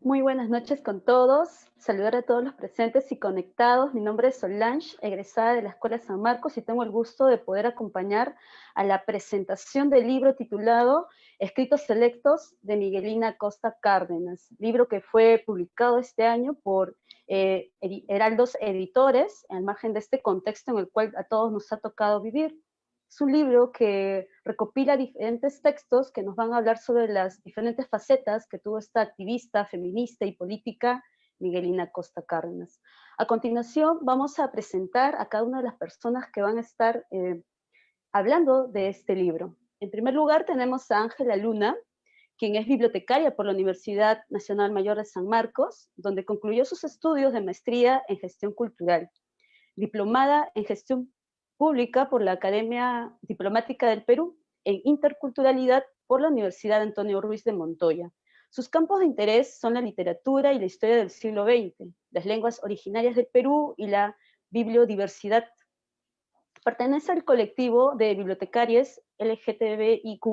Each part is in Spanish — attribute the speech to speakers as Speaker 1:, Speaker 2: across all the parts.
Speaker 1: Muy buenas noches con todos. Saludar a todos los presentes y conectados. Mi nombre es Solange, egresada de la Escuela San Marcos, y tengo el gusto de poder acompañar a la presentación del libro titulado Escritos Selectos de Miguelina Costa Cárdenas, libro que fue publicado este año por Heraldos Editores, al margen de este contexto en el cual a todos nos ha tocado vivir. Es un libro que recopila diferentes textos que nos van a hablar sobre las diferentes facetas que tuvo esta activista, feminista y política Miguelina Costa Cárdenas. A continuación vamos a presentar a cada una de las personas que van a estar hablando de este libro. En primer lugar tenemos a Ángela Luna, quien es bibliotecaria por la Universidad Nacional Mayor de San Marcos, donde concluyó sus estudios de maestría en gestión cultural, diplomada en gestión pública por la Academia Diplomática del Perú, en interculturalidad por la Universidad Antonio Ruiz de Montoya. Sus campos de interés son la literatura y la historia del siglo XX, las lenguas originarias del Perú y la bibliodiversidad. Pertenece al colectivo de bibliotecarias LGTBIQ+,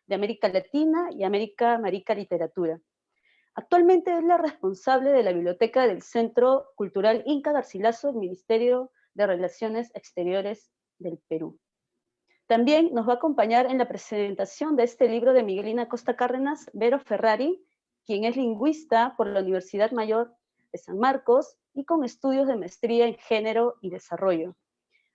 Speaker 1: de América Latina y América Marica Literatura. Actualmente es la responsable de la biblioteca del Centro Cultural Inca Garcilaso del Ministerio de Relaciones Exteriores del Perú. También nos va a acompañar en la presentación de este libro de Miguelina Costa Cárdenas, Vero Ferrari, quien es lingüista por la Universidad Mayor de San Marcos y con estudios de maestría en género y desarrollo.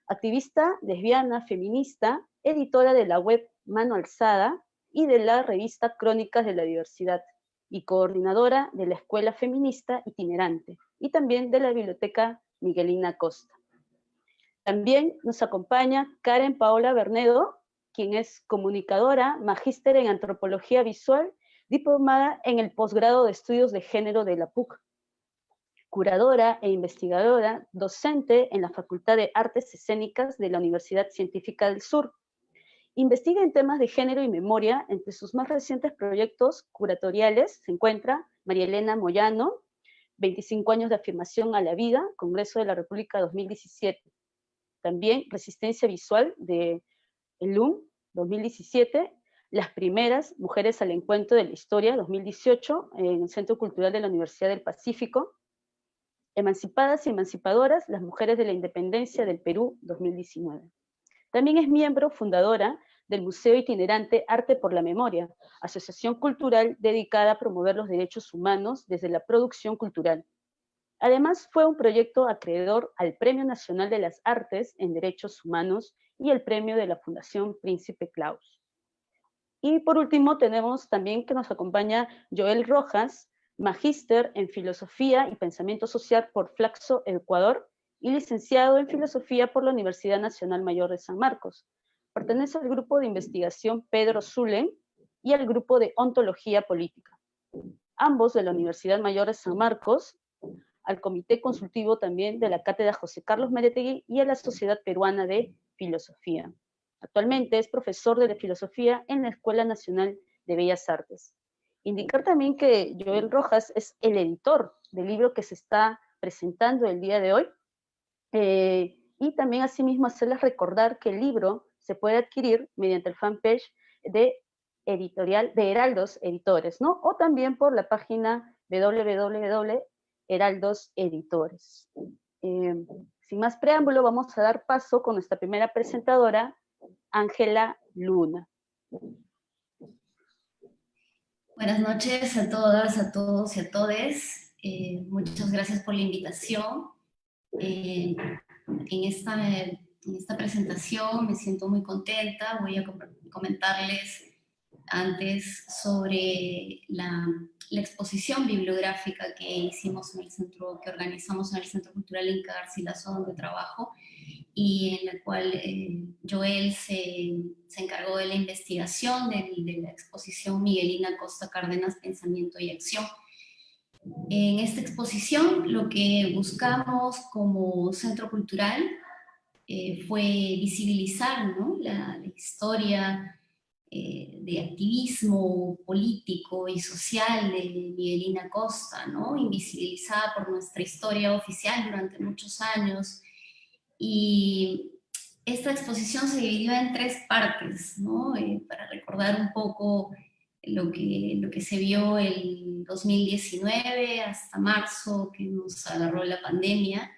Speaker 1: Activista lesbiana, feminista, editora de la web Mano Alzada y de la revista Crónicas de la Diversidad, y coordinadora de la Escuela Feminista Itinerante, y también de la Biblioteca Miguelina Costa. También nos acompaña Karen Paola Bernedo, quien es comunicadora, magíster en Antropología Visual, diplomada en el posgrado de Estudios de Género de la PUC, curadora e investigadora, docente en la Facultad de Artes Escénicas de la Universidad Científica del Sur. Investiga en temas de género y memoria. Entre sus más recientes proyectos curatoriales se encuentra María Elena Moyano, 25 años de afirmación a la vida, Congreso de la República 2017. También Resistencia Visual de ELUM 2017, Las primeras Mujeres al Encuentro de la Historia 2018, en el Centro Cultural de la Universidad del Pacífico, Emancipadas y Emancipadoras, las Mujeres de la Independencia del Perú 2019. También es miembro fundadora del Museo Itinerante Arte por la Memoria, asociación cultural dedicada a promover los derechos humanos desde la producción cultural. Además, fue un proyecto acreedor al Premio Nacional de las Artes en Derechos Humanos y el premio de la Fundación Príncipe Claus. Y por último, tenemos también que nos acompaña Joel Rojas, magíster en Filosofía y Pensamiento Social por Flaxo, Ecuador, y licenciado en Filosofía por la Universidad Nacional Mayor de San Marcos. Pertenece al grupo de investigación Pedro Zulen y al grupo de Ontología Política. Ambos de la Universidad Mayor de San Marcos, al Comité Consultivo también de la Cátedra José Carlos Meretegui y a la Sociedad Peruana de Filosofía. Actualmente es profesor de filosofía en la Escuela Nacional de Bellas Artes. Indicar también que Joel Rojas es el editor del libro que se está presentando el día de hoy, y también asimismo hacerles recordar que el libro se puede adquirir mediante el fanpage de editorial de Heraldos Editores, ¿no? O también por la página www.heraldos Editores. Sin más preámbulo, vamos a dar paso con nuestra primera presentadora, Ángela Luna.
Speaker 2: Buenas noches a todas, a todos y a todes. Muchas gracias por la invitación. En esta presentación me siento muy contenta. Voy a comentarles antes sobre la exposición bibliográfica que hicimos en el centro, que organizamos en el Centro Cultural Inca Garcilaso, donde trabajo, y en la cual Joel se encargó de la investigación de la exposición Miguelina Costa Cárdenas, Pensamiento y Acción. En esta exposición lo que buscamos como centro cultural fue visibilizar, ¿no?, la historia de activismo político y social de Miguelina Costa, ¿no?, invisibilizada por nuestra historia oficial durante muchos años. Y esta exposición se dividió en tres partes, ¿no?, para recordar un poco lo que se vio el 2019 hasta marzo, que nos agarró la pandemia,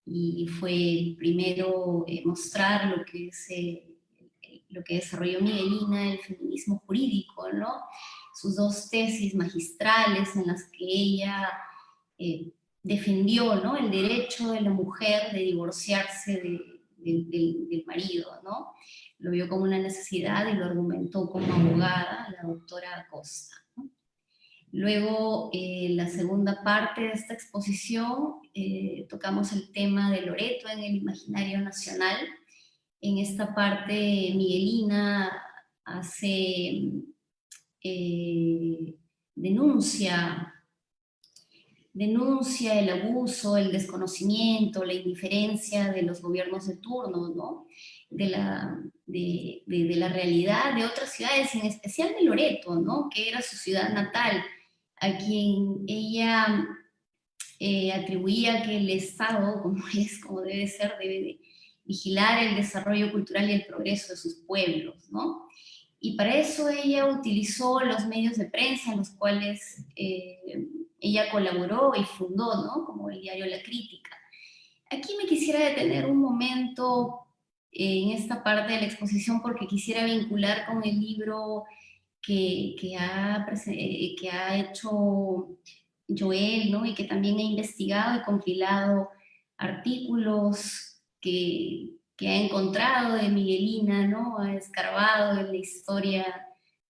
Speaker 2: y fue el primero mostrar lo que desarrolló Miguelina, el feminismo jurídico, ¿no? Sus dos tesis magistrales en las que ella defendió, ¿no?, el derecho de la mujer de divorciarse del marido, ¿no? Lo vio como una necesidad y lo argumentó como abogada la doctora Acosta, ¿no? Luego, la segunda parte de esta exposición, tocamos el tema de Loreto en el imaginario nacional. En esta parte, Miguelina hace, denuncia el abuso, el desconocimiento, la indiferencia de los gobiernos de turno, ¿no? De la realidad de otras ciudades, en especial de Loreto, ¿no?, que era su ciudad natal, a quien ella atribuía que el Estado, como debe ser, debe de vigilar el desarrollo cultural y el progreso de sus pueblos, ¿no? Y para eso ella utilizó los medios de prensa en los cuales ella colaboró y fundó, ¿no?, como el diario La Crítica. Aquí me quisiera detener un momento en esta parte de la exposición porque quisiera vincular con el libro que ha hecho Joel, ¿no?, y que también ha investigado y compilado artículos que ha encontrado de Miguelina, ¿no? Ha escarbado en la historia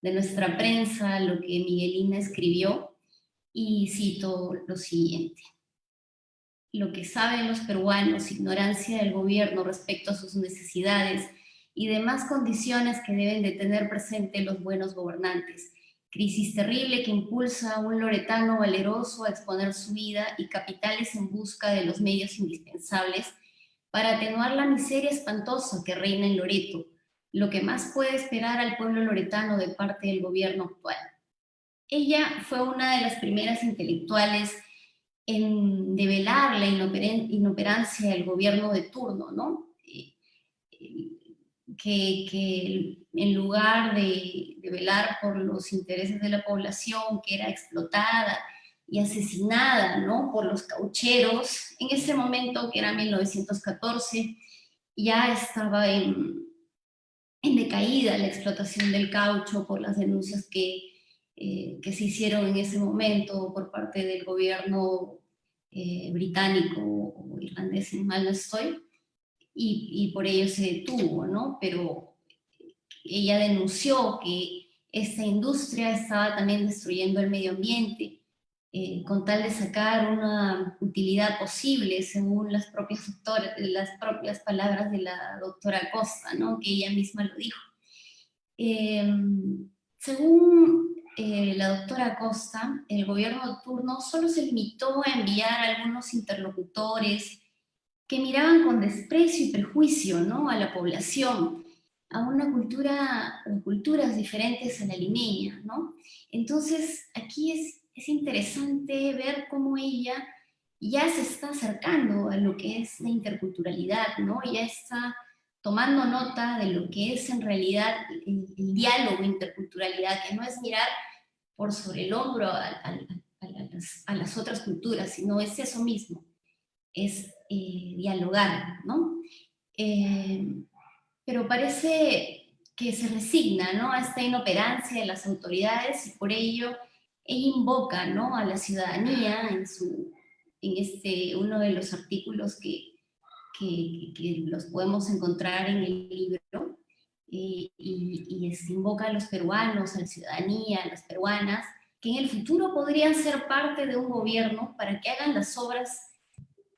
Speaker 2: de nuestra prensa lo que Miguelina escribió, y cito lo siguiente: lo que saben los peruanos, ignorancia del gobierno respecto a sus necesidades y demás condiciones que deben de tener presente los buenos gobernantes. Crisis terrible que impulsa a un loretano valeroso a exponer su vida y capitales en busca de los medios indispensables para atenuar la miseria espantosa que reina en Loreto, lo que más puede esperar al pueblo loretano de parte del gobierno actual. Ella fue una de las primeras intelectuales en develar la inoperancia del gobierno de turno, ¿no? Que en lugar de velar por los intereses de la población, que era explotada y asesinada, ¿no?, por los caucheros, en ese momento, que era 1914, ya estaba en decaída la explotación del caucho por las denuncias que se hicieron en ese momento por parte del gobierno británico o irlandés, si mal no estoy, y por ello se detuvo, ¿no? Pero ella denunció que esta industria estaba también destruyendo el medio ambiente, con tal de sacar una utilidad posible, según las propias palabras de la doctora Costa, ¿no?, que ella misma lo dijo. Según la doctora Costa, el gobierno de turno solo se limitó a enviar a algunos interlocutores que miraban con desprecio y prejuicio, ¿no?, a la población, a una cultura, o culturas diferentes a la limeña, ¿no? Entonces, aquí es interesante ver cómo ella ya se está acercando a lo que es la interculturalidad, ¿no? Ya está tomando nota de lo que es en realidad el diálogo interculturalidad, que no es mirar por sobre el hombro a las otras culturas, sino es eso mismo, es dialogar, ¿no? Pero parece que se resigna, ¿no?, a esta inoperancia de las autoridades, y por ello ella invoca, ¿no?, a la ciudadanía en uno de los artículos que los podemos encontrar en el libro, y invoca a los peruanos, a la ciudadanía, a las peruanas, que en el futuro podrían ser parte de un gobierno para que hagan las obras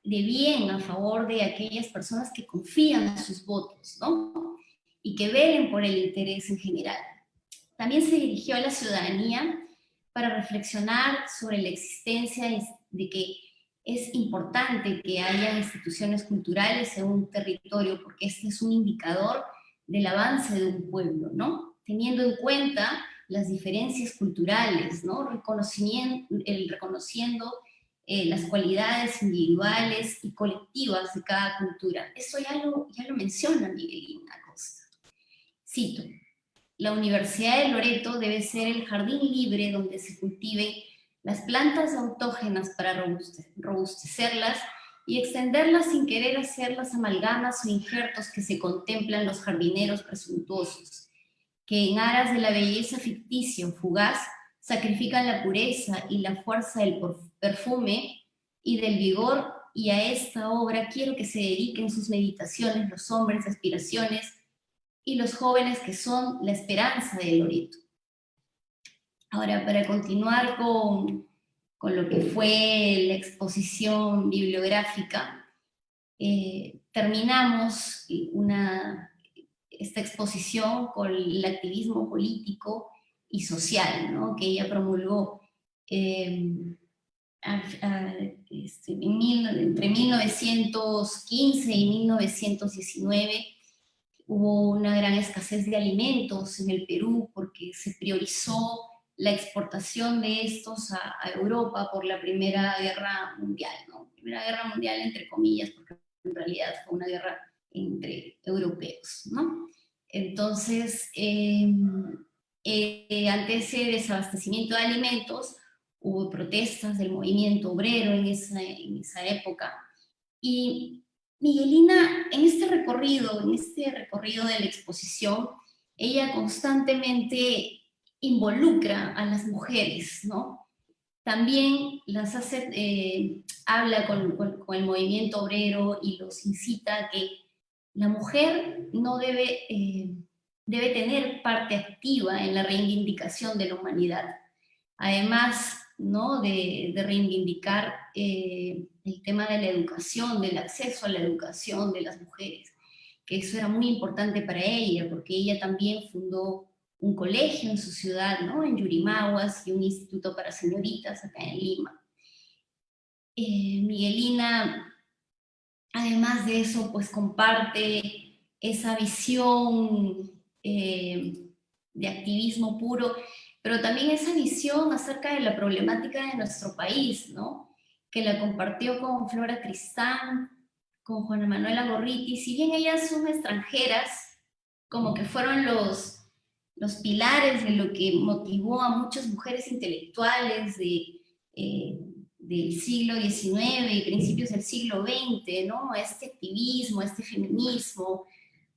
Speaker 2: de bien a favor de aquellas personas que confían en sus votos, ¿no?, y que velen por el interés en general. También se dirigió a la ciudadanía para reflexionar sobre la existencia de que es importante que haya instituciones culturales en un territorio, porque este es un indicador del avance de un pueblo, ¿no?, teniendo en cuenta las diferencias culturales, ¿no?, reconociendo las cualidades individuales y colectivas de cada cultura. Eso ya lo menciona Miguelina Acosta. Cito: la Universidad de Loreto debe ser el jardín libre donde se cultiven las plantas autógenas para robustecerlas y extenderlas sin querer hacer las amalgamas o injertos que se contemplan los jardineros presuntuosos, que en aras de la belleza ficticia o fugaz sacrifican la pureza y la fuerza del perfume y del vigor, y a esta obra quiero que se dediquen sus meditaciones los hombres de aspiraciones y los jóvenes que son la esperanza de Loreto. Ahora, para continuar con lo que fue la exposición bibliográfica, terminamos esta exposición con el activismo político y social, ¿no?, que ella promulgó entre 1915 y 1919. Hubo una gran escasez de alimentos en el Perú porque se priorizó la exportación de estos a Europa por la Primera Guerra Mundial, ¿no? Primera Guerra Mundial entre comillas, porque en realidad fue una guerra entre europeos, ¿no? Entonces, ante ese desabastecimiento de alimentos, hubo protestas del movimiento obrero en esa época, y Miguelina, en este recorrido de la exposición, ella constantemente involucra a las mujeres, ¿no? También las hace, habla con el movimiento obrero y los incita a que la mujer no debe tener parte activa en la reivindicación de la humanidad. Además, ¿no?, de reivindicar el tema de la educación, del acceso a la educación de las mujeres, que eso era muy importante para ella, porque ella también fundó un colegio en su ciudad, ¿no?, en Yurimaguas, y un instituto para señoritas acá en Lima. Miguelina, además de eso, pues comparte esa visión de activismo puro, pero también esa visión acerca de la problemática de nuestro país, ¿no?, que la compartió con Flora Tristán, con Juana Manuela Gorriti. Si bien ellas son extranjeras, como que fueron los pilares de lo que motivó a muchas mujeres intelectuales del siglo XIX y principios del siglo XX, ¿no?, a este activismo, a este feminismo,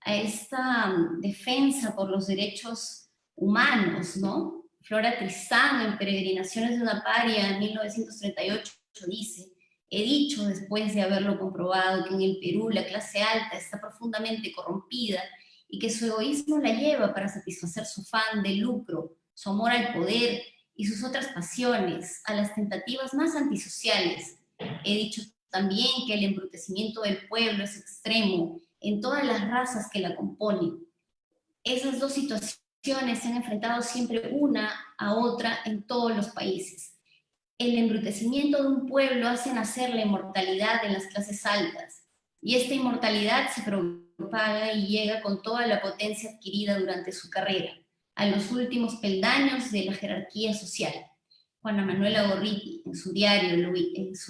Speaker 2: a esta defensa por los derechos humanos, ¿no? Flora Tristán, en Peregrinaciones de una paria, en 1938, dice: he dicho, después de haberlo comprobado, que en el Perú la clase alta está profundamente corrompida y que su egoísmo la lleva para satisfacer su afán de lucro, su amor al poder y sus otras pasiones, a las tentativas más antisociales. He dicho también que el embrutecimiento del pueblo es extremo en todas las razas que la componen. Esas dos situaciones se han enfrentado siempre una a otra en todos los países. El embrutecimiento de un pueblo hace nacer la inmortalidad de las clases altas, y esta inmortalidad se propaga y llega con toda la potencia adquirida durante su carrera a los últimos peldaños de la jerarquía social. Juana Manuela Gorriti, en su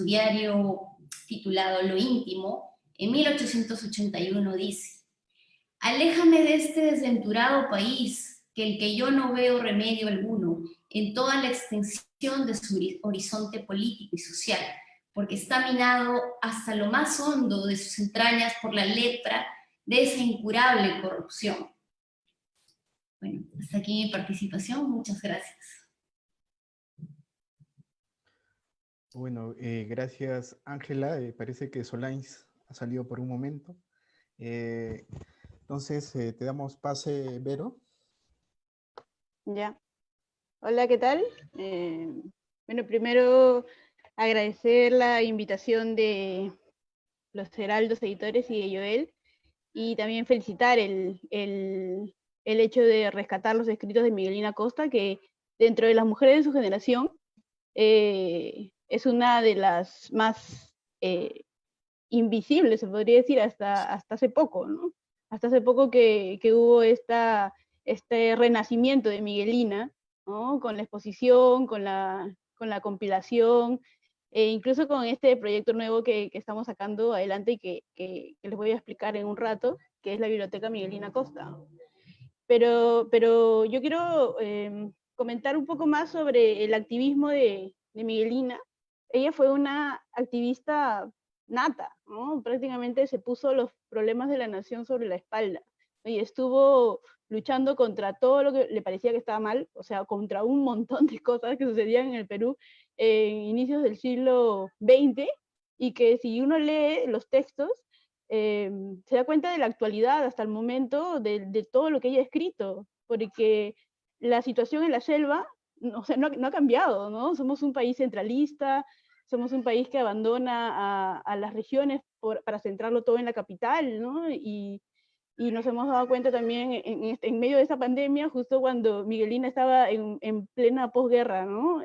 Speaker 2: diario titulado Lo Íntimo, en 1881 dice: aléjame de este desventurado país, que yo no veo remedio alguno en toda la extensión de su horizonte político y social, porque está minado hasta lo más hondo de sus entrañas por la lepra de esa incurable corrupción. Bueno, hasta aquí mi participación. Muchas gracias.
Speaker 3: Bueno, gracias, Ángela. Parece que Solange ha salido por un momento. Entonces, te damos pase, Vero.
Speaker 4: Ya. Hola, ¿qué tal? Bueno, primero agradecer la invitación de los Heraldos Editores y de Joel, y también felicitar el hecho de rescatar los escritos de Miguelina Costa, que dentro de las mujeres de su generación es una de las más invisibles, se podría decir, hasta hace poco, ¿no? Hasta hace poco que hubo este renacimiento de Miguelina, ¿no?, con la exposición, con la compilación, e incluso con este proyecto nuevo que estamos sacando adelante y que les voy a explicar en un rato, que es la Biblioteca Miguelina Costa. Pero yo quiero comentar un poco más sobre el activismo de Miguelina. Ella fue una activista nata, ¿no? Prácticamente se puso los problemas de la nación sobre la espalda, ¿no? Y estuvo luchando contra todo lo que le parecía que estaba mal, o sea, contra un montón de cosas que sucedían en el Perú en inicios del siglo XX, y que si uno lee los textos, se da cuenta de la actualidad hasta el momento de todo lo que ella ha escrito, porque la situación en la selva, o sea, no ha cambiado, ¿no? Somos un país centralista, somos un país que abandona a las regiones para centrarlo todo en la capital, ¿no? Y nos hemos dado cuenta también en medio de esa pandemia, justo cuando Miguelina estaba en plena posguerra, ¿no?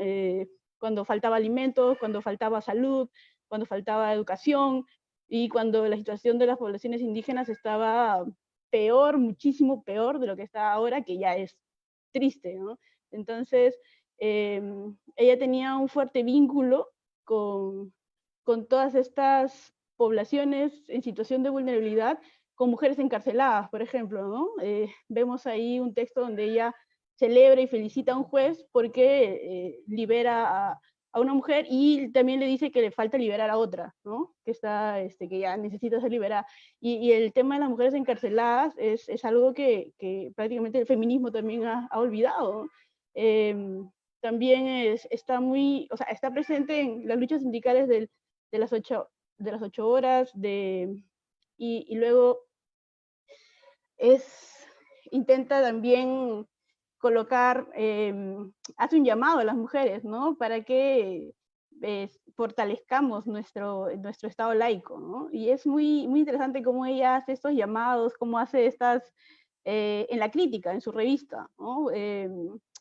Speaker 4: Cuando faltaba alimentos, cuando faltaba salud, cuando faltaba educación, y cuando la situación de las poblaciones indígenas estaba peor, muchísimo peor de lo que está ahora, que ya es triste, ¿no? Entonces, ella tenía un fuerte vínculo con todas estas poblaciones en situación de vulnerabilidad, con mujeres encarceladas, por ejemplo, ¿no? Vemos ahí un texto donde ella celebra y felicita a un juez porque libera a una mujer, y también le dice que le falta liberar a otra, ¿no? Que está, que ya necesita ser liberada. Y el tema de las mujeres encarceladas es algo que prácticamente el feminismo también ha olvidado, ¿no? También está muy, o sea, está presente en las luchas sindicales de las 8 horas, y luego intenta también colocar, hace un llamado a las mujeres, ¿no? Para que fortalezcamos nuestro Estado laico, ¿no? Y es muy, muy interesante cómo ella hace estos llamados, cómo hace estas, en la crítica, en su revista, ¿no?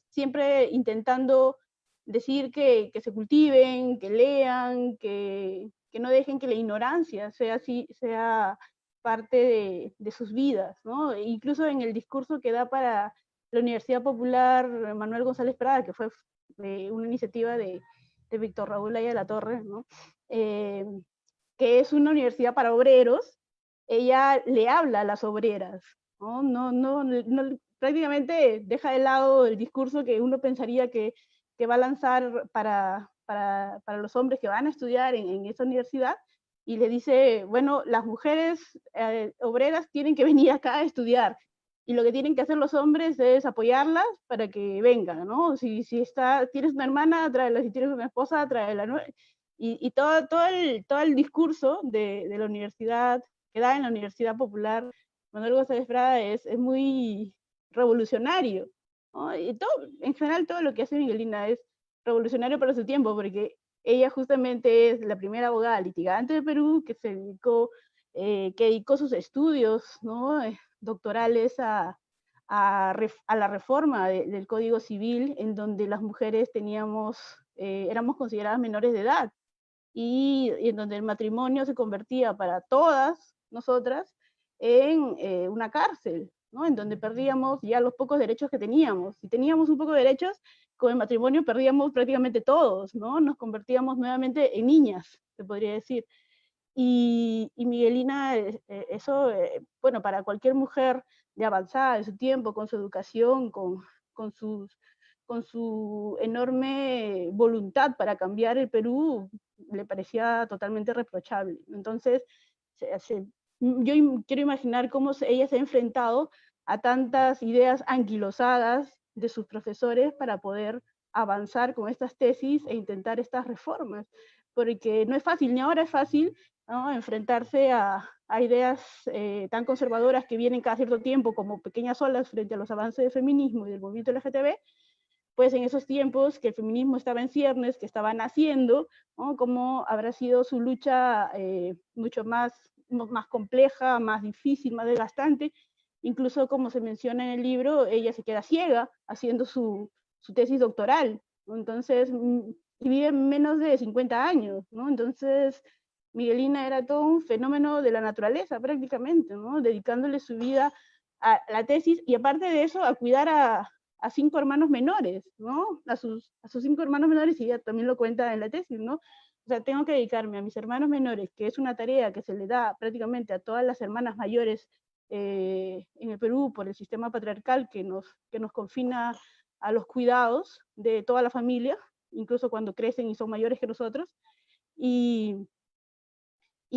Speaker 4: Siempre intentando decir que se cultiven, que lean, que no dejen que la ignorancia sea parte de sus vidas, ¿no? E incluso en el discurso que da para la Universidad Popular Manuel González Prada, que fue una iniciativa de Víctor Raúl Aya Torre, ¿no? Que es una universidad para obreros, ella le habla a las obreras, ¿no? Prácticamente deja de lado el discurso que uno pensaría que va a lanzar para los hombres que van a estudiar en esa universidad, y le dice, bueno, las mujeres obreras tienen que venir acá a estudiar, y lo que tienen que hacer los hombres es apoyarlas para que vengan, ¿no? Si tienes una hermana, tráela; si tienes una esposa, tráela, ¿no? Y todo el discurso de la universidad, que da en la Universidad Popular Manuel González Prada, es muy revolucionario, ¿no? Y en general todo lo que hace Miguelina es revolucionario para su tiempo, porque ella justamente es la primera abogada litigante de Perú que dedicó sus estudios, ¿no? Doctorales a la reforma del Código Civil, en donde las mujeres éramos consideradas menores de edad, y en donde el matrimonio se convertía para todas nosotras en una cárcel, ¿no? En donde perdíamos ya los pocos derechos que teníamos. Si teníamos un poco de derechos, con el matrimonio perdíamos prácticamente todos, ¿no? Nos convertíamos nuevamente en niñas, se podría decir. Y Miguelina, bueno, para cualquier mujer de avanzada de su tiempo, con su educación, con su enorme voluntad para cambiar el Perú, le parecía totalmente reprochable. Entonces, yo quiero imaginar cómo ella se ha enfrentado a tantas ideas anquilosadas de sus profesores para poder avanzar con estas tesis e intentar estas reformas, porque no es fácil, ni ahora es fácil, ¿no? Enfrentarse a ideas tan conservadoras que vienen cada cierto tiempo como pequeñas olas frente a los avances del feminismo y del movimiento LGTB, pues en esos tiempos que el feminismo estaba en ciernes, que estaba naciendo, ¿no? Cómo habrá sido su lucha mucho más compleja, más difícil, más desgastante. Incluso, como se menciona en el libro, ella se queda ciega haciendo su tesis doctoral, ¿no? Entonces, y vive menos de 50 años, ¿no? Entonces, Miguelina era todo un fenómeno de la naturaleza prácticamente, ¿no? Dedicándole su vida a la tesis, y aparte de eso, a cuidar a 5 hermanos menores, ¿no? A sus 5 hermanos menores, y ella también lo cuenta en la tesis, ¿no? O sea, tengo que dedicarme a mis hermanos menores, que es una tarea que se le da prácticamente a todas las hermanas mayores en el Perú por el sistema patriarcal que nos confina a los cuidados de toda la familia, incluso cuando crecen y son mayores que nosotros. Y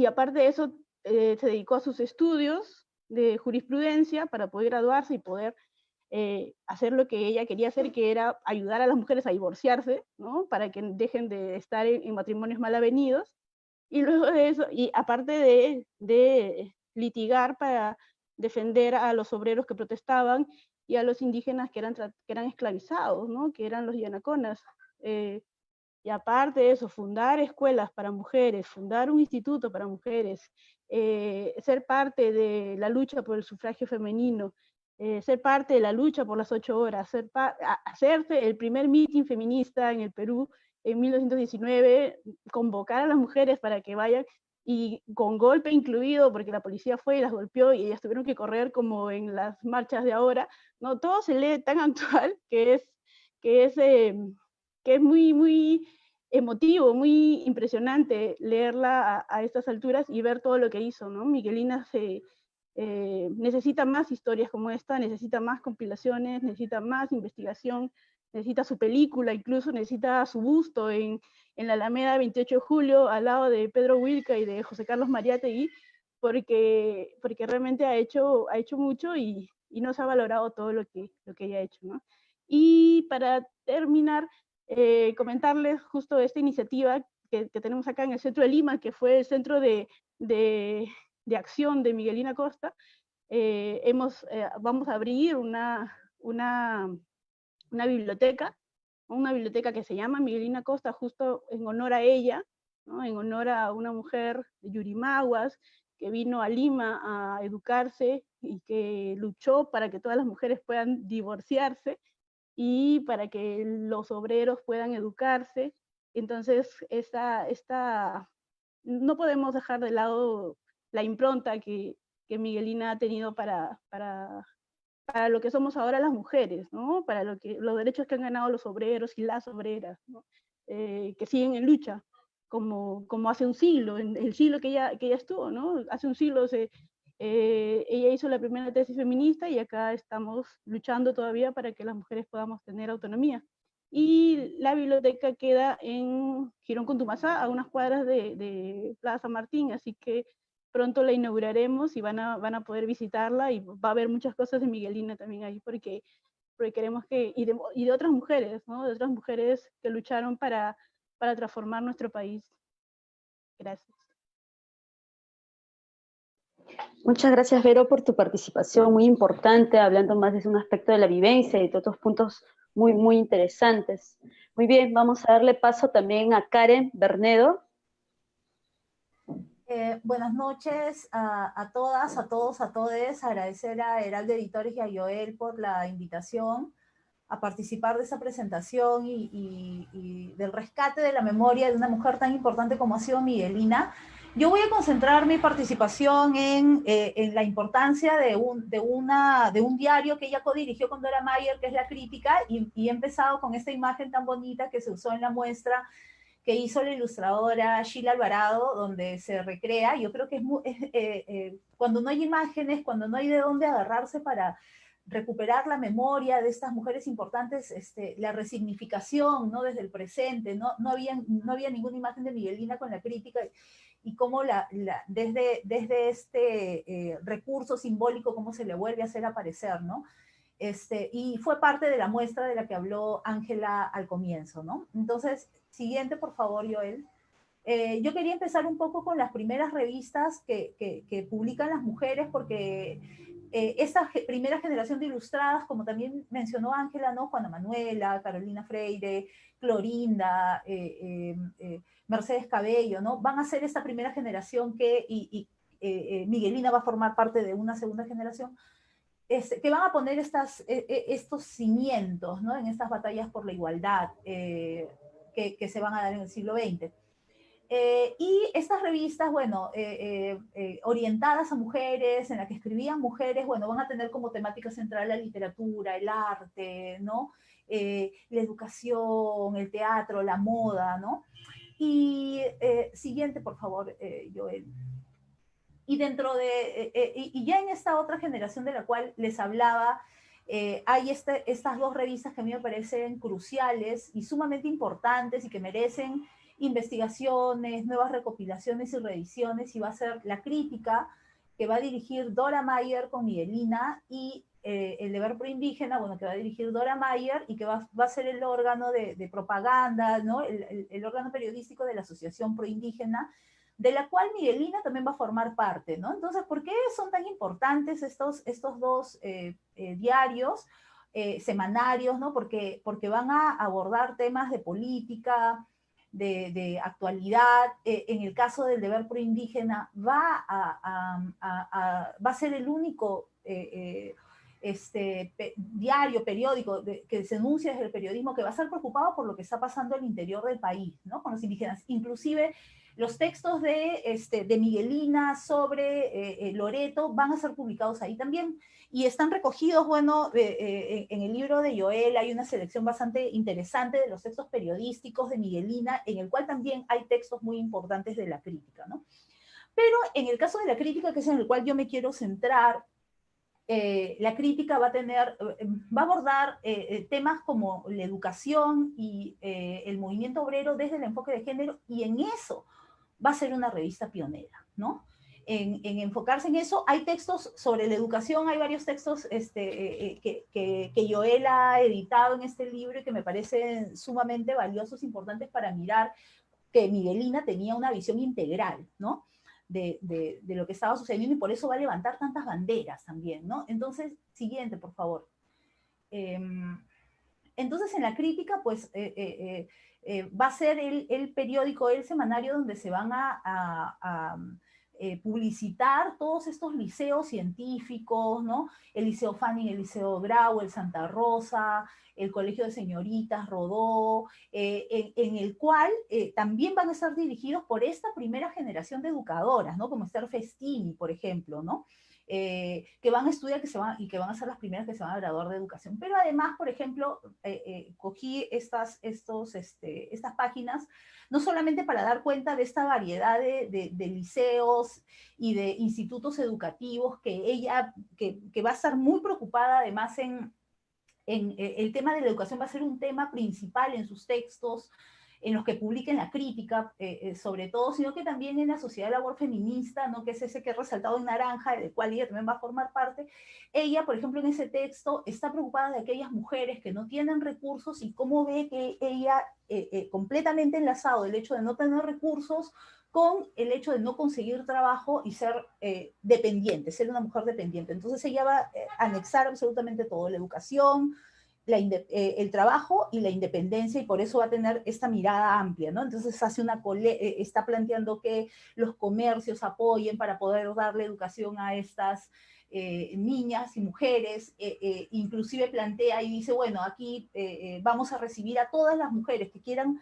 Speaker 4: aparte de eso, se dedicó a sus estudios de jurisprudencia para poder graduarse y poder hacer lo que ella quería hacer, que era ayudar a las mujeres a divorciarse, ¿no? Para que dejen de estar en matrimonios mal avenidos. Y luego de eso, y aparte de litigar para defender a los obreros que protestaban y a los indígenas que eran esclavizados, ¿no? Que eran los yanaconas. Y aparte de eso, fundar escuelas para mujeres, fundar un instituto para mujeres, ser parte de la lucha por el sufragio femenino, ser parte de la lucha por las 8 horas, hacerse el primer mitin feminista en el Perú en 1919, convocar a las mujeres para que vayan, y con golpe incluido, porque la policía fue y las golpeó y ellas tuvieron que correr como en las marchas de ahora, ¿no? Todo se lee tan actual que es muy, muy emotivo, muy impresionante leerla a estas alturas y ver todo lo que hizo, ¿no? Miguelina necesita más historias como esta, necesita más compilaciones, necesita más investigación, necesita su película, incluso necesita su busto en la Alameda 28 de Julio, al lado de Pedro Wilca y de José Carlos Mariátegui, porque realmente ha hecho mucho y no se ha valorado todo lo que ella ha hecho, ¿no? Y para terminar, comentarles justo esta iniciativa que tenemos acá en el centro de Lima, que fue el centro de acción de Miguelina Costa. Vamos a abrir una biblioteca que se llama Miguelina Costa, justo en honor a ella, ¿no? En honor a una mujer de Yurimaguas que vino a Lima a educarse y que luchó para que todas las mujeres puedan divorciarse y para que los obreros puedan educarse. Entonces, no podemos dejar de lado la impronta que Miguelina ha tenido para lo que somos ahora las mujeres, ¿no? Para los derechos que han ganado los obreros y las obreras, ¿no? Que siguen en lucha, como hace un siglo, en el siglo que ella estuvo, ¿no? Hace un siglo ella hizo la primera tesis feminista y acá estamos luchando todavía para que las mujeres podamos tener autonomía. Y la biblioteca queda en Girón Contumazá, a unas cuadras de Plaza San Martín, así que pronto la inauguraremos y van a poder visitarla y va a haber muchas cosas de Miguelina también ahí, porque queremos que, y de otras mujeres, ¿no? De otras mujeres que lucharon para transformar nuestro país. Gracias.
Speaker 1: Muchas gracias, Vero, por tu participación muy importante, hablando más de un aspecto de la vivencia y de otros puntos muy, muy interesantes. Muy bien, vamos a darle paso también a Karen Bernedo.
Speaker 5: Buenas noches a todas, a todos, a todes. Agradecer a Heraldo Editores y a Joel por la invitación a participar de esta presentación y del rescate de la memoria de una mujer tan importante como ha sido Miguelina. Yo voy a concentrar mi participación en la importancia de un diario que ella codirigió con Dora Mayer, que es La Crítica, y he empezado con esta imagen tan bonita que se usó en la muestra que hizo la ilustradora Sheila Alvarado, donde se recrea. Yo creo que cuando no hay imágenes, cuando no hay de dónde agarrarse para recuperar la memoria de estas mujeres importantes, la resignificación, ¿no? Desde el presente, no había ninguna imagen de Miguelina con La Crítica, y cómo desde este recurso simbólico, cómo se le vuelve a hacer aparecer, ¿no? Y fue parte de la muestra de la que habló Ángela al comienzo, ¿no? Entonces, siguiente, por favor, Joel. Yo quería empezar un poco con las primeras revistas que publican las mujeres, porque esta primera generación de ilustradas, como también mencionó Ángela, ¿no? Juana Manuela, Carolina Freire, Clorinda, Mercedes Cabello, ¿no? Van a ser esta primera generación Miguelina va a formar parte de una segunda generación, que van a poner estos cimientos, ¿no? En estas batallas por la igualdad que se van a dar en el siglo XX. Y estas revistas, bueno, orientadas a mujeres, en las que escribían mujeres, bueno, van a tener como temática central la literatura, el arte, ¿no? La educación, el teatro, la moda, ¿no? Y siguiente, por favor, Joel. Y dentro de, y ya en esta otra generación de la cual les hablaba, hay estas dos revistas que a mí me parecen cruciales y sumamente importantes y que merecen investigaciones, nuevas recopilaciones y revisiones, y va a ser La Crítica, que va a dirigir Dora Mayer con Miguelina, y El Deber Proindígena, bueno, que va a dirigir Dora Mayer y que va a ser el órgano de propaganda, ¿no? El órgano periodístico de la Asociación Proindígena, de la cual Miguelina también va a formar parte, ¿no? Entonces, ¿por qué son tan importantes estos dos diarios, semanarios, ¿no? Porque van a abordar temas de política, de actualidad. En el caso del Deber Proindígena va a ser el único diario, periódico, que se denuncia desde el periodismo, que va a ser preocupado por lo que está pasando al interior del país, ¿no? Con los indígenas. Inclusive los textos de Miguelina sobre Loreto van a ser publicados ahí también, y están recogidos, bueno, en el libro de Joel hay una selección bastante interesante de los textos periodísticos de Miguelina, en el cual también hay textos muy importantes de La Crítica, ¿no? Pero en el caso de La Crítica, que es en el cual yo me quiero centrar, La Crítica va a abordar temas como la educación y el movimiento obrero desde el enfoque de género, y en eso va a ser una revista pionera, ¿no? En enfocarse en eso. Hay textos sobre la educación, hay varios textos que Joel ha editado en este libro y que me parecen sumamente valiosos, importantes para mirar que Miguelina tenía una visión integral, ¿no? De lo que estaba sucediendo, y por eso va a levantar tantas banderas también, ¿no? Entonces, siguiente, por favor. Entonces, en La Crítica, pues, va a ser el periódico, el semanario donde se van a publicitar todos estos liceos científicos, ¿no? El Liceo Fanning, el Liceo Grau, el Santa Rosa, el Colegio de Señoritas, Rodó, en el cual también van a estar dirigidos por esta primera generación de educadoras, ¿no? Como Esther Festini, por ejemplo, ¿no? Que van a estudiar y que van a ser las primeras que se van a graduar de educación. Pero además, por ejemplo, cogí estas páginas no solamente para dar cuenta de esta variedad de liceos y de institutos educativos que va a estar muy preocupada además en el tema de la educación, va a ser un tema principal en sus textos, en los que publiquen La Crítica, sobre todo, sino que también en la Sociedad de Labor Feminista, ¿no? Que es ese que he resaltado en naranja, del cual ella también va a formar parte. Ella, por ejemplo, en ese texto está preocupada de aquellas mujeres que no tienen recursos, y cómo ve que ella, completamente enlazado el hecho de no tener recursos con el hecho de no conseguir trabajo y ser dependiente, ser una mujer dependiente. Entonces ella va a anexar absolutamente todo: la educación, el trabajo y la independencia, y por eso va a tener esta mirada amplia, ¿no? Entonces está planteando que los comercios apoyen para poder darle educación a estas niñas y mujeres, inclusive plantea y dice, bueno, aquí vamos a recibir a todas las mujeres que quieran,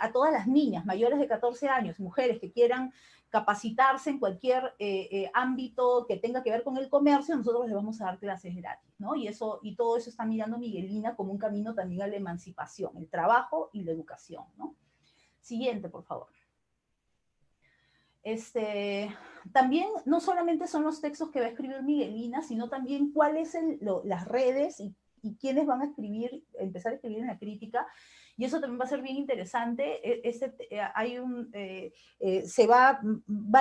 Speaker 5: a todas las niñas mayores de 14 años, mujeres que quieran capacitarse en cualquier ámbito que tenga que ver con el comercio, nosotros les vamos a dar clases gratis, ¿no? Y todo eso está mirando Miguelina como un camino también a la emancipación, el trabajo y la educación, ¿no? Siguiente, por favor. También no solamente son los textos que va a escribir Miguelina, sino también cuáles las redes y quiénes van a empezar a escribir en La Crítica. Y eso también va a ser bien interesante. Va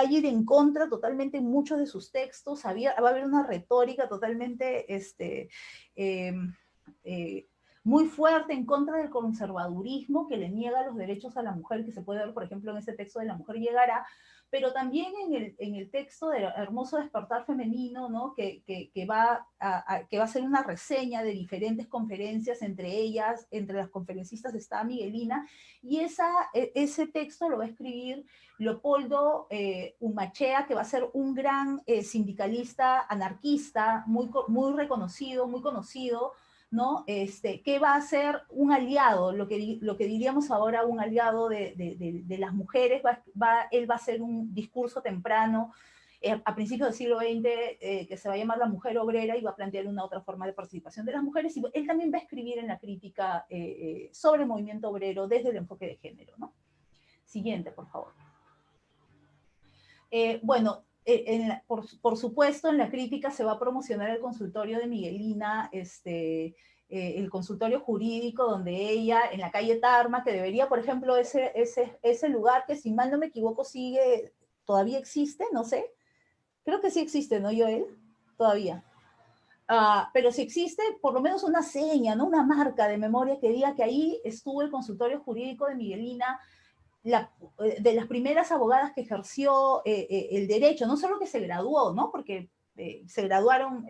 Speaker 5: a ir en contra totalmente en muchos de sus textos. Va a haber una retórica totalmente muy fuerte en contra del conservadurismo que le niega los derechos a la mujer, que se puede ver, por ejemplo, en ese texto de La Mujer Llegará, pero también en el texto de Hermoso Despertar Femenino, ¿no? que va a ser una reseña de diferentes conferencias, entre las conferencistas está Miguelina, y ese texto lo va a escribir Leopoldo Humachea, que va a ser un gran sindicalista anarquista, muy reconocido, muy conocido, ¿no? Que va a ser un aliado, lo que diríamos ahora un aliado de las mujeres. Él va a hacer un discurso temprano a principios del siglo XX que se va a llamar La Mujer Obrera, y va a plantear una otra forma de participación de las mujeres, y él también va a escribir en La Crítica sobre el movimiento obrero desde el enfoque de género, ¿no? Siguiente, por favor. Bueno, por supuesto, en la crítica se va a promocionar el consultorio de Miguelina, el consultorio jurídico donde ella, en la calle Tarma, que debería, por ejemplo, ese lugar que, si mal no me equivoco, todavía existe, no sé. Creo que sí existe, ¿no, Joel? Todavía. Pero si existe, por lo menos una seña, ¿no? Una marca de memoria que diga que ahí estuvo el consultorio jurídico de Miguelina, de las primeras abogadas que ejerció el derecho, no solo que se graduó, ¿no? Porque se graduaron,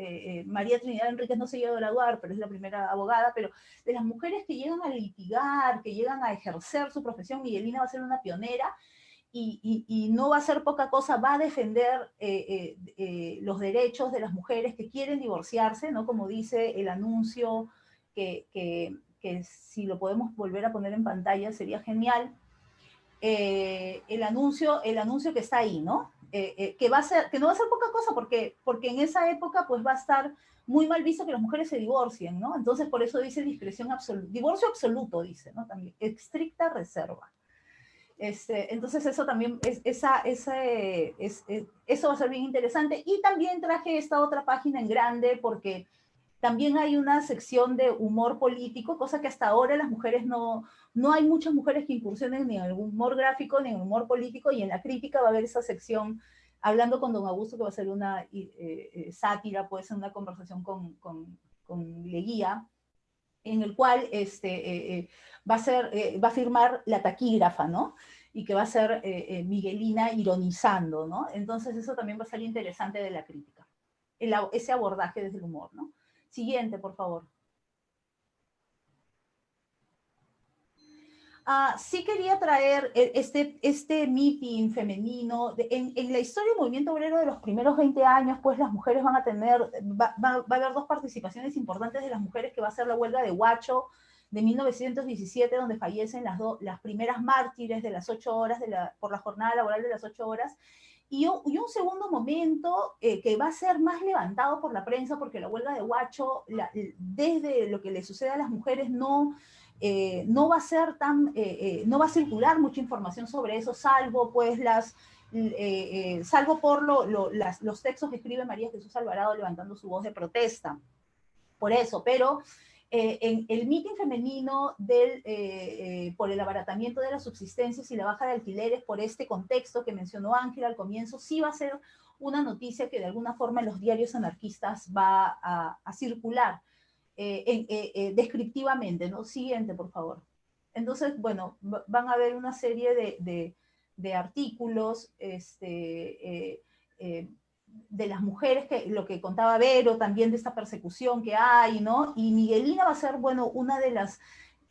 Speaker 5: María Trinidad Enríquez no se llegó a graduar, pero es la primera abogada, pero de las mujeres que llegan a litigar, que llegan a ejercer su profesión, Miguelina va a ser una pionera, y no va a ser poca cosa, va a defender los derechos de las mujeres que quieren divorciarse, ¿no? Como dice el anuncio, que si lo podemos volver a poner en pantalla sería genial. El anuncio que está ahí, ¿no? Que no va a ser poca cosa, porque en esa época pues va a estar muy mal visto que las mujeres se divorcien, ¿no? Entonces por eso dice discreción absoluta, divorcio absoluto, dice, ¿no? También, estricta reserva. Entonces eso también, eso va a ser bien interesante. Y también traje esta otra página en grande porque también hay una sección de humor político, cosa que hasta ahora las mujeres no hay muchas mujeres que incursionen ni en el humor gráfico ni en el humor político, y en la crítica va a haber esa sección hablando con don Augusto, que va a ser una sátira, puede ser una conversación con Leguía, en el cual va a firmar la taquígrafa, ¿no? Y que va a ser Miguelina ironizando, ¿no? Entonces eso también va a ser interesante de la crítica, ese abordaje desde el humor, ¿no? Siguiente, por favor. Sí quería traer este meeting femenino. En la historia del movimiento obrero de los primeros 20 años, pues las mujeres van a tener, va a haber dos participaciones importantes de las mujeres, que va a ser la huelga de Huacho de 1917, donde fallecen las primeras mártires de las 8 horas, por la jornada laboral de las 8 horas, y un segundo momento que va a ser más levantado por la prensa, porque la huelga de Huacho, desde lo que le sucede a las mujeres, no va a ser no va a circular mucha información sobre eso, salvo pues salvo por los textos que escribe María Jesús Alvarado levantando su voz de protesta. Por eso, pero en el mitin femenino por el abaratamiento de las subsistencias y la baja de alquileres, por este contexto que mencionó Ángela al comienzo, sí va a ser una noticia que de alguna forma en los diarios anarquistas va a circular descriptivamente, ¿no? Siguiente, por favor. Entonces, bueno, van a haber una serie de artículos de las mujeres, lo que contaba Vero, también de esta persecución que hay, ¿no? Y Miguelina va a ser, bueno, una de las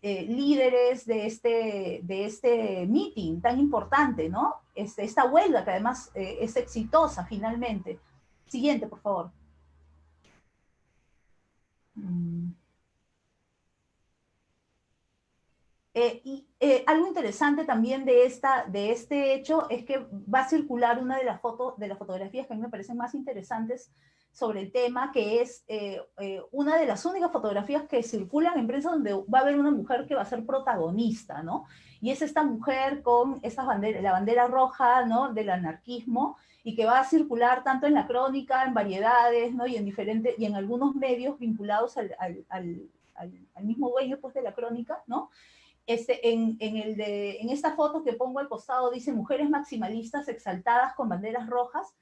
Speaker 5: líderes de este meeting tan importante, ¿no? Esta huelga que además es exitosa finalmente. Siguiente, por favor. Algo interesante también de este hecho es que va a circular una de las fotografías que a mí me parecen más interesantes sobre el tema, que es una de las únicas fotografías que circulan en prensa donde va a haber una mujer que va a ser protagonista, ¿no? Y es esta mujer con la bandera roja, ¿no? Del anarquismo, y que va a circular tanto en la crónica, en variedades, ¿no? Y en algunos medios vinculados al mismo dueño, pues, de la crónica, ¿no? En esta foto que pongo al costado dice mujeres maximalistas exaltadas con banderas rojas,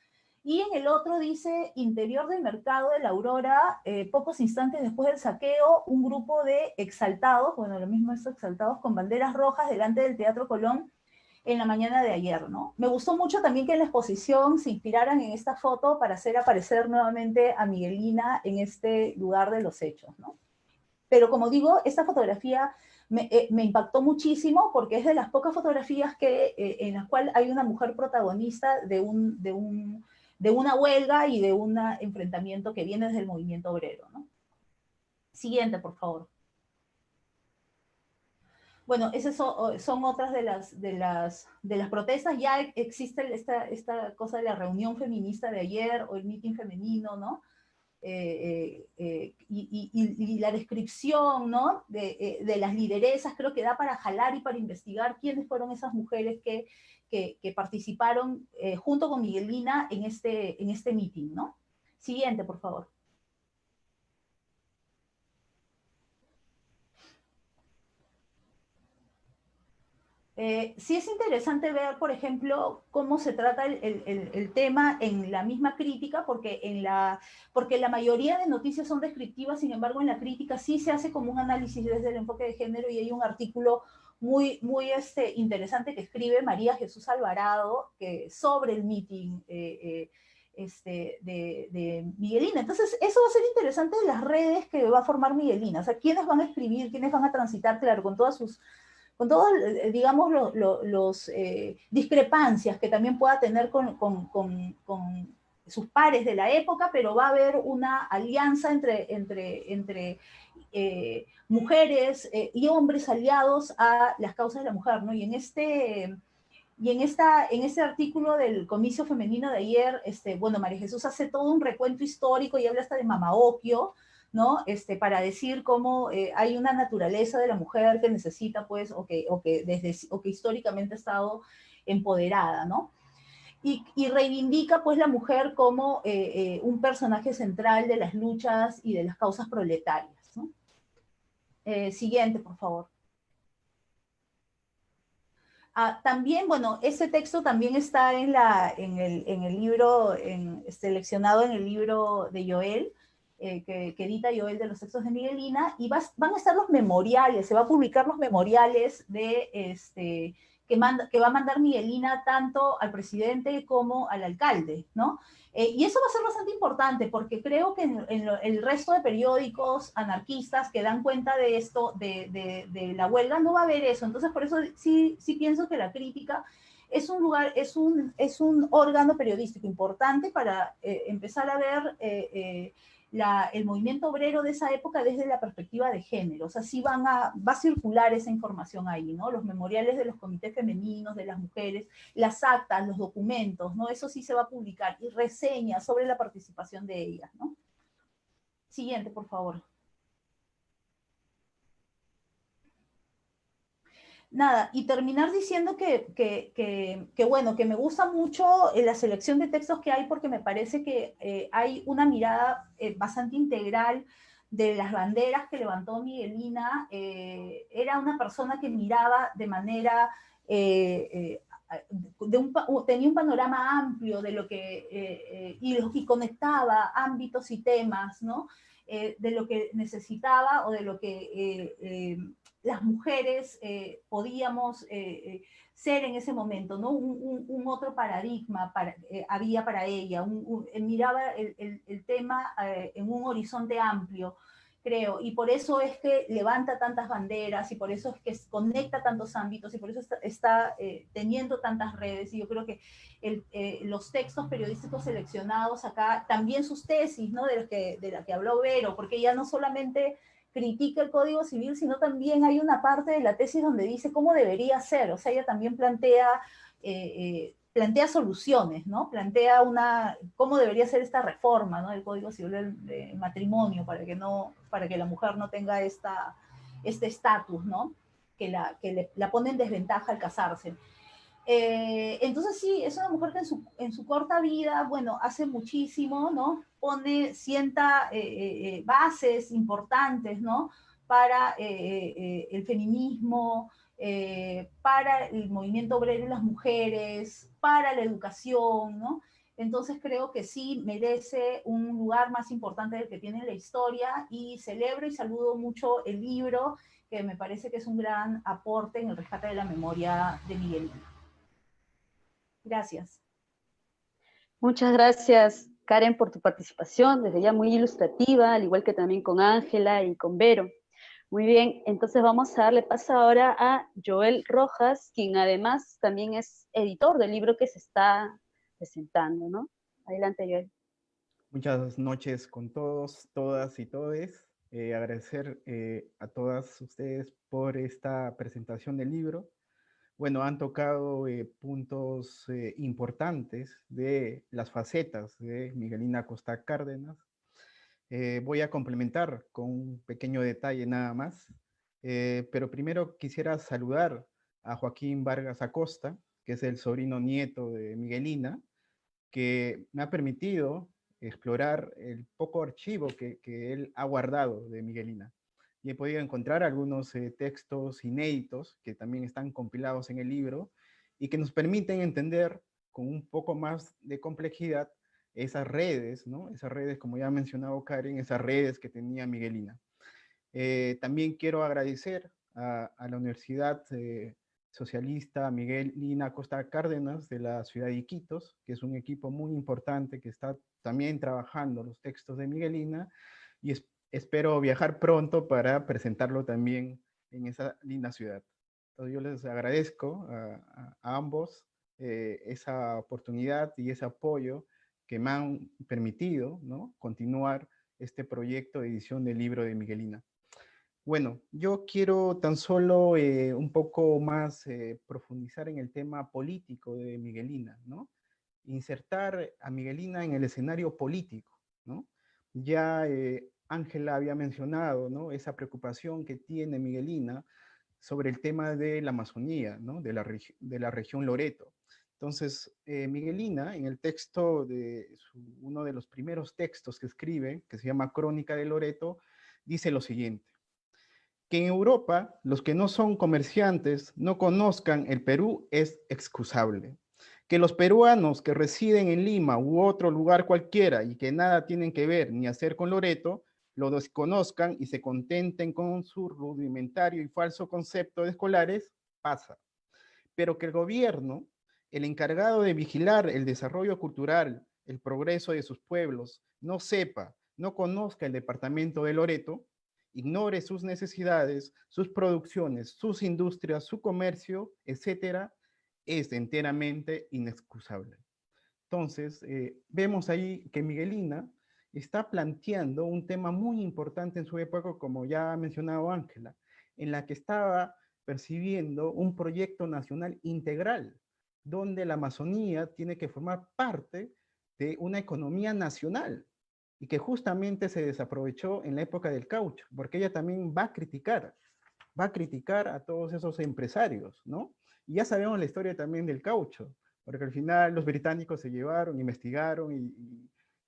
Speaker 5: y en el otro dice interior del mercado de la Aurora, pocos instantes después del saqueo, un grupo de exaltados, bueno, lo mismo es exaltados con banderas rojas delante del Teatro Colón en la mañana de ayer, ¿no? Me gustó mucho también que en la exposición se inspiraran en esta foto para hacer aparecer nuevamente a Miguelina en este lugar de los hechos, ¿no? Pero como digo, esta fotografía me impactó muchísimo porque es de las pocas fotografías en las cuales hay una mujer protagonista de una huelga y de un enfrentamiento que viene desde el movimiento obrero, ¿no? Siguiente, por favor. Bueno, esas son otras de las protestas. Ya existe esta cosa de la reunión feminista de ayer, o el mitin femenino, ¿no? y la descripción, ¿no? de las lideresas, creo que da para jalar y para investigar quiénes fueron esas mujeres que participaron junto con Miguelina en este meeting, ¿no? Siguiente, por favor. Sí es interesante ver, por ejemplo, cómo se trata el tema en la misma crítica, porque la mayoría de noticias son descriptivas, sin embargo, en la crítica sí se hace como un análisis desde el enfoque de género, y hay un artículo muy interesante que escribe María Jesús Alvarado sobre el meeting de Miguelina. Entonces, eso va a ser interesante en las redes que va a formar Miguelina. O sea, quiénes van a escribir, quiénes van a transitar, claro, con todas digamos, los discrepancias que también pueda tener con sus pares de la época, pero va a haber una alianza entre mujeres y hombres aliados a las causas de la mujer, ¿no? Y en este artículo del Comicio Femenino de ayer, bueno, María Jesús hace todo un recuento histórico y habla hasta de Mama Ocllo, ¿no? Para decir cómo hay una naturaleza de la mujer que necesita, pues, o que históricamente ha estado empoderada, ¿no? Y reivindica, pues, la mujer como un personaje central de las luchas y de las causas proletarias, ¿no? Siguiente, por favor. También, bueno, ese texto también está en el libro, seleccionado en el libro de Joel, que edita Joel, de los textos de Miguelina, y van a estar los memoriales, se va a publicar los memoriales que va a mandar Miguelina tanto al presidente como al alcalde, ¿no? Y eso va a ser bastante importante, porque creo que en el resto de periódicos anarquistas que dan cuenta de esto, de la huelga, no va a haber eso. Entonces, por eso sí pienso que la crítica es un órgano periodístico importante para empezar a ver el movimiento obrero de esa época desde la perspectiva de género. O sea, sí va a circular esa información ahí, ¿no? Los memoriales de los comités femeninos, de las mujeres, las actas, los documentos, ¿no? Eso sí se va a publicar, y reseñas sobre la participación de ellas, ¿no? Siguiente, por favor. Nada, y terminar diciendo bueno, que me gusta mucho la selección de textos que hay, porque me parece que hay una mirada bastante integral de las banderas que levantó Miguelina. Era una persona que miraba de manera, tenía un panorama amplio de lo que, y conectaba ámbitos y temas, ¿no? De lo que necesitaba, o de lo que las mujeres podíamos ser en ese momento, ¿no? Un otro paradigma había para ella, miraba el tema en un horizonte amplio, creo, y por eso es que levanta tantas banderas, y por eso es que conecta tantos ámbitos, y por eso está teniendo tantas redes. Y yo creo que los textos periodísticos seleccionados acá, también sus tesis, ¿no? de la que habló Vero, porque ella no solamente critica el Código Civil, sino también hay una parte de la tesis donde dice cómo debería ser. O sea, ella también plantea soluciones, ¿no? Plantea cómo debería ser esta reforma, ¿no? Del Código Civil del matrimonio, para que la mujer no tenga este estatus, ¿no? Que la pone en desventaja al casarse. Entonces sí, es una mujer que en su corta vida, bueno, hace muchísimo, ¿no? Sienta bases importantes, ¿no? Para el feminismo, para el movimiento obrero y las mujeres, para la educación, ¿no? Entonces creo que sí merece un lugar más importante del que tiene en la historia, y celebro y saludo mucho el libro, que me parece que es un gran aporte en el rescate de la memoria de Miguelina. Gracias.
Speaker 1: Muchas gracias, Karen, por tu participación, desde ya muy ilustrativa, al igual que también con Ángela y con Vero. Muy bien, entonces vamos a darle paso ahora a Joel Rojas, quien además también es editor del libro que se está presentando, ¿no? Adelante, Joel.
Speaker 3: Muchas noches con todos, todas y todes. Agradecer a todas ustedes por esta presentación del libro. Bueno, han tocado puntos importantes de las facetas de Miguelina Acosta Cárdenas. Voy a complementar con un pequeño detalle nada más, pero primero quisiera saludar a Joaquín Vargas Acosta, que es el sobrino nieto de Miguelina, que me ha permitido explorar el poco archivo que él ha guardado de Miguelina. Y he podido encontrar algunos textos inéditos que también están compilados en el libro y que nos permiten entender con un poco más de complejidad esas redes, ¿no? Esas redes, como ya ha mencionado Karen, esas redes que tenía Miguelina. También quiero agradecer a la Universidad Socialista Miguelina Costa Cárdenas de la ciudad de Iquitos, que es un equipo muy importante que está también trabajando los textos de Miguelina, y espero viajar pronto para presentarlo también en esa linda ciudad. Entonces yo les agradezco a ambos esa oportunidad y ese apoyo que me han permitido, ¿no?, continuar este proyecto de edición del libro de Miguelina. Bueno, yo quiero tan solo un poco más profundizar en el tema político de Miguelina, ¿no? Insertar a Miguelina en el escenario político, ¿no? Ya Ángela había mencionado, ¿no?, esa preocupación que tiene Miguelina sobre el tema de la Amazonía, ¿no?, de la región Loreto. Entonces, Miguelina, en el texto uno de los primeros textos que escribe, que se llama Crónica de Loreto, dice lo siguiente: que en Europa los que no son comerciantes no conozcan el Perú es excusable. Que los peruanos que residen en Lima u otro lugar cualquiera y que nada tienen que ver ni hacer con Loreto, lo desconozcan y se contenten con su rudimentario y falso concepto de escolares, pasa. Pero que el gobierno, el encargado de vigilar el desarrollo cultural, el progreso de sus pueblos, no sepa, no conozca el departamento de Loreto, ignore sus necesidades, sus producciones, sus industrias, su comercio, etcétera, es enteramente inexcusable. Entonces, vemos ahí que Miguelina está planteando un tema muy importante en su época, como ya ha mencionado Ángela, en la que estaba percibiendo un proyecto nacional integral, donde la Amazonía tiene que formar parte de una economía nacional, y que justamente se desaprovechó en la época del caucho, porque ella también va a criticar a todos esos empresarios, ¿no? Y ya sabemos la historia también del caucho, porque al final los británicos se llevaron, investigaron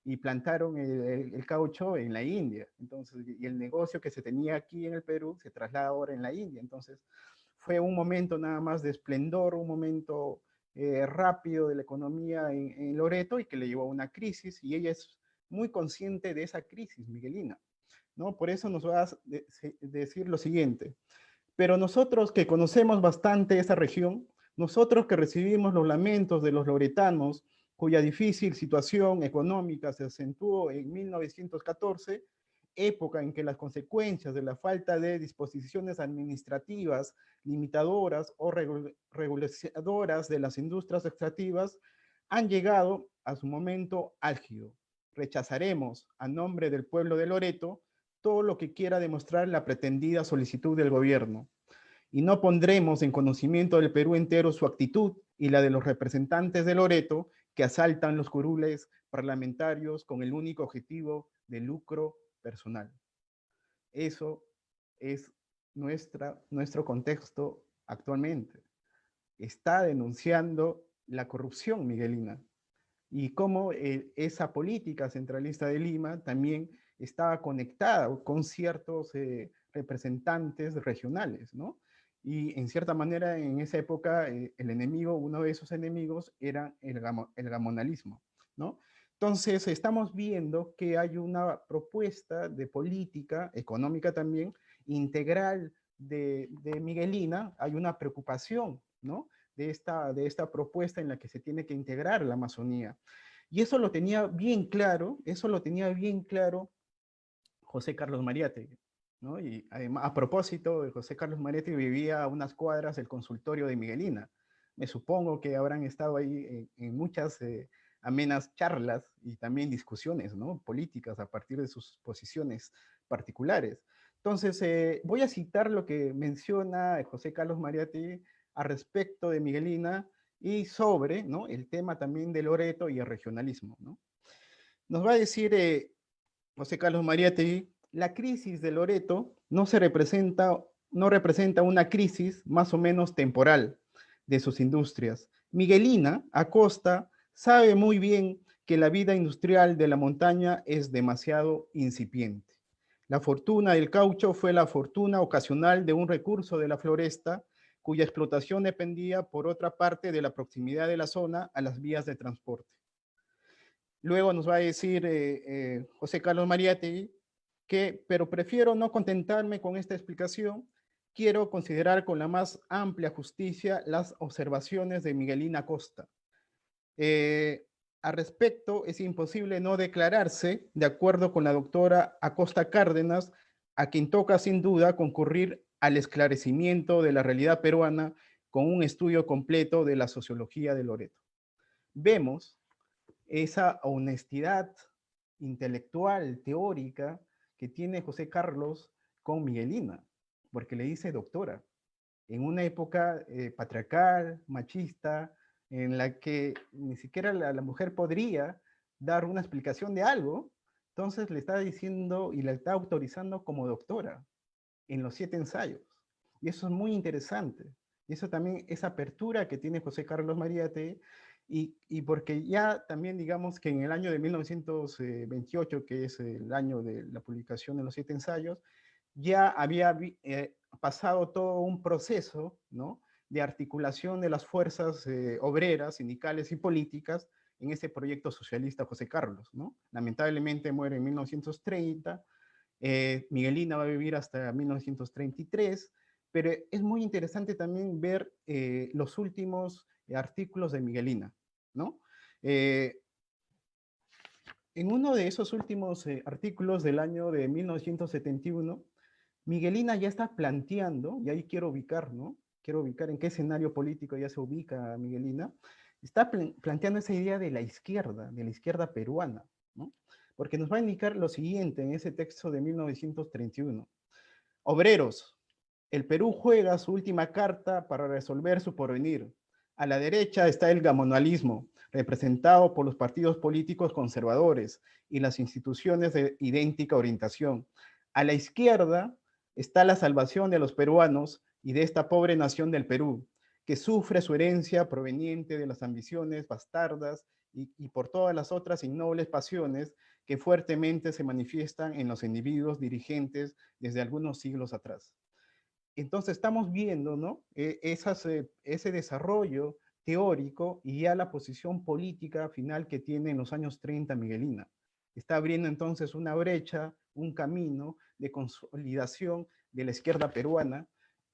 Speaker 3: y plantaron el caucho en la India. Entonces, y el negocio que se tenía aquí en el Perú se traslada ahora en la India. Entonces, fue un momento nada más de esplendor, un momento rápido de la economía en Loreto y que le llevó a una crisis, y ella es muy consciente de esa crisis, Miguelina, ¿no? Por eso nos va a decir lo siguiente: pero nosotros que conocemos bastante esa región, nosotros que recibimos los lamentos de los loretanos, cuya difícil situación económica se acentuó en 1914, época en que las consecuencias de la falta de disposiciones administrativas limitadoras o reguladoras de las industrias extractivas han llegado a su momento álgido. Rechazaremos, a nombre del pueblo de Loreto, todo lo que quiera demostrar la pretendida solicitud del gobierno, y no pondremos en conocimiento del Perú entero su actitud y la de los representantes de Loreto que asaltan los curules parlamentarios con el único objetivo de lucro personal. Eso es nuestro contexto actualmente. Está denunciando la corrupción, Miguelina, y cómo esa política centralista de Lima también estaba conectada con ciertos representantes regionales, ¿no? Y en cierta manera, en esa época, el enemigo, uno de esos enemigos era el gamonalismo, ¿no? Entonces, estamos viendo que hay una propuesta de política económica también integral de Miguelina, hay una preocupación, ¿no?, de esta propuesta en la que se tiene que integrar la Amazonía. Y eso lo tenía bien claro, José Carlos Mariátegui, ¿no? Y además, a propósito, de José Carlos Mariátegui vivía a unas cuadras del consultorio de Miguelina. Me supongo que habrán estado ahí en muchas amenas charlas y también discusiones, ¿no?, políticas a partir de sus posiciones particulares. Entonces, voy a citar lo que menciona José Carlos Mariátegui a respecto de Miguelina y sobre, ¿no?, el tema también de Loreto y el regionalismo, ¿no? Nos va a decir José Carlos Mariátegui, la crisis de Loreto no representa una crisis más o menos temporal de sus industrias. Miguelina Acosta sabe muy bien que la vida industrial de la montaña es demasiado incipiente. La fortuna del caucho fue la fortuna ocasional de un recurso de la floresta cuya explotación dependía, por otra parte, de la proximidad de la zona a las vías de transporte. Luego nos va a decir José Carlos Mariátegui que, pero prefiero no contentarme con esta explicación, quiero considerar con la más amplia justicia las observaciones de Miguelina Acosta. Al respecto, es imposible no declararse de acuerdo con la doctora Acosta Cárdenas, a quien toca sin duda concurrir al esclarecimiento de la realidad peruana con un estudio completo de la sociología de Loreto. Vemos esa honestidad intelectual, teórica, que tiene José Carlos con Miguelina, porque le dice doctora, en una época patriarcal, machista, en la que ni siquiera la mujer podría dar una explicación de algo, entonces le está diciendo y la está autorizando como doctora en los 7 ensayos. Y eso es muy interesante. Y eso también, esa apertura que tiene José Carlos Mariátegui, y porque ya también digamos que en el año de 1928, que es el año de la publicación de los 7 ensayos, ya había pasado todo un proceso, ¿no?, de articulación de las fuerzas obreras, sindicales y políticas en ese proyecto socialista José Carlos, ¿no? Lamentablemente muere en 1930, Miguelina va a vivir hasta 1933, pero es muy interesante también ver los últimos artículos de Miguelina, ¿no? En uno de esos últimos artículos del año de 1971, Miguelina ya está planteando, y ahí quiero ubicar, ¿no? Quiero ubicar en qué escenario político ya se ubica Miguelina, está planteando esa idea de la izquierda peruana, ¿no? Porque nos va a indicar lo siguiente en ese texto de 1931. Obreros, el Perú juega su última carta para resolver su porvenir. A la derecha está el gamonalismo, representado por los partidos políticos conservadores y las instituciones de idéntica orientación. A la izquierda está la salvación de los peruanos y de esta pobre nación del Perú, que sufre su herencia proveniente de las ambiciones bastardas y por todas las otras innobles pasiones que fuertemente se manifiestan en los individuos dirigentes desde algunos siglos atrás. Entonces estamos viendo, ¿no?, ese desarrollo teórico y ya la posición política final que tiene en los años 30 Miguelina. Está abriendo entonces una brecha, un camino de consolidación de la izquierda peruana,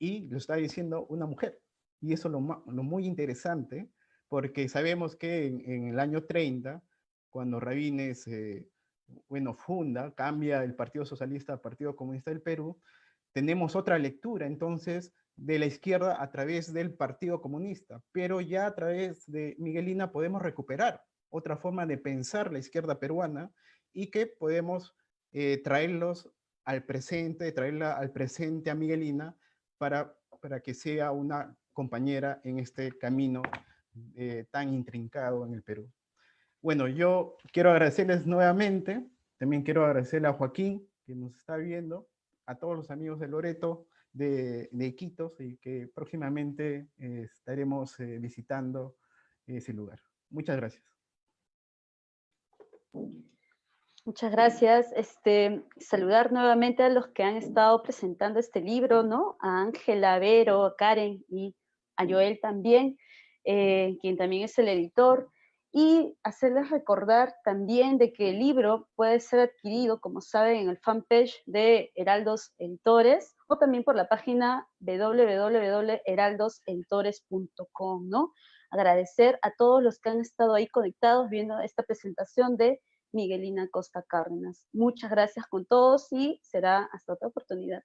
Speaker 3: y lo está diciendo una mujer. Y eso es lo muy interesante, porque sabemos que en el año 30, cuando Rabines cambia el Partido Socialista al Partido Comunista del Perú, tenemos otra lectura entonces de la izquierda a través del Partido Comunista, pero ya a través de Miguelina podemos recuperar otra forma de pensar la izquierda peruana y que podemos traerla al presente a Miguelina para que sea una compañera en este camino tan intrincado en el Perú. Bueno, yo quiero agradecerles nuevamente, también quiero agradecerle a Joaquín, que nos está viendo, a todos los amigos de Loreto, de Iquitos, y que próximamente estaremos visitando ese lugar. Muchas gracias.
Speaker 1: Muchas gracias. Saludar nuevamente a los que han estado presentando este libro, ¿no? A Ángela, a Vero, a Karen y a Joel también, quien también es el editor. Y hacerles recordar también de que el libro puede ser adquirido, como saben, en el fanpage de Heraldos Editores, o también por la página www.heraldoseditores.com, ¿no? Agradecer a todos los que han estado ahí conectados viendo esta presentación de Miguelina Acosta Cárdenas. Muchas gracias con todos y será hasta otra oportunidad.